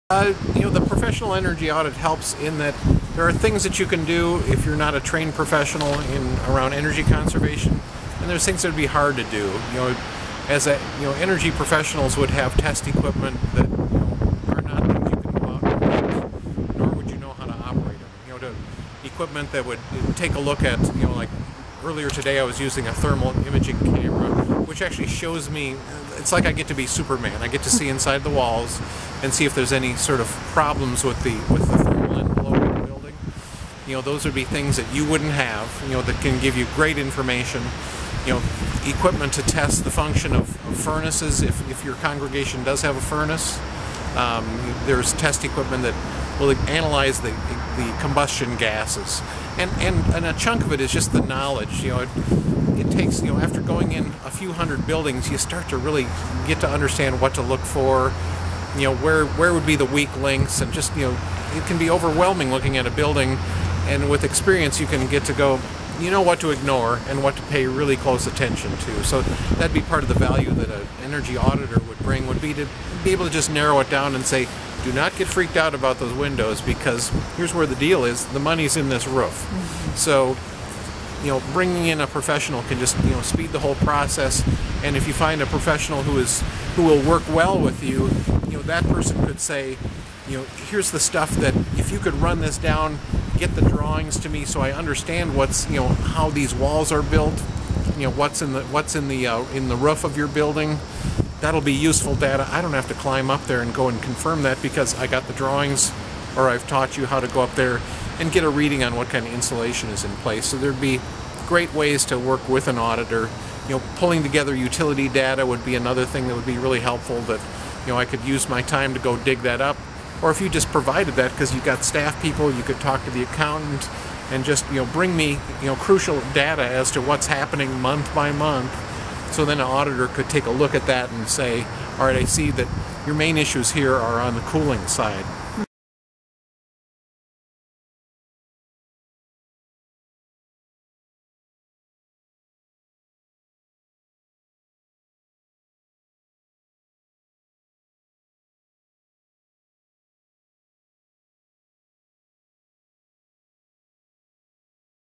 The professional energy audit helps in that there are things that you can do if you're not a trained professional around energy conservation, and there's things that would be hard to do. Energy professionals would have test equipment that are not things you can go out and make, nor would you know how to operate them. Equipment that would take a look at, like earlier today I was using a thermal imaging camera, which actually shows me, it's like I get to be Superman. I get to see inside the walls and see if there's any sort of problems with the thermal envelope of the building. Those would be things that you wouldn't have, that can give you great information. Equipment to test the function of furnaces if your congregation does have a furnace. There's test equipment that will analyze the combustion gases, and a chunk of it is just the knowledge. It takes, after going in a few hundred buildings, you start to really get to understand what to look for, where would be the weak links, and just, it can be overwhelming looking at a building, and with experience you can get to go, what to ignore and what to pay really close attention to. So that'd be part of the value that an energy auditor would bring, would be to be able to just narrow it down and say, do not get freaked out about those windows, because here's where the deal is: the money's in this roof. Mm-hmm. So bringing in a professional can just speed the whole process. And if you find a professional who will work well with you, that person could say, here's the stuff that, if you could run this down, get the drawings to me so I understand what's how these walls are built, what's in the roof of your building. That'll be useful data. I don't have to climb up there and go and confirm that, because I got the drawings, or I've taught you how to go up there and get a reading on what kind of insulation is in place. So there'd be great ways to work with an auditor. Pulling together utility data would be another thing that would be really helpful, that I could use my time to go dig that up. Or if you just provided that because you got staff people, you could talk to the accountant and just bring me crucial data as to what's happening month by month. So then an auditor could take a look at that and say, all right, I see that your main issues here are on the cooling side.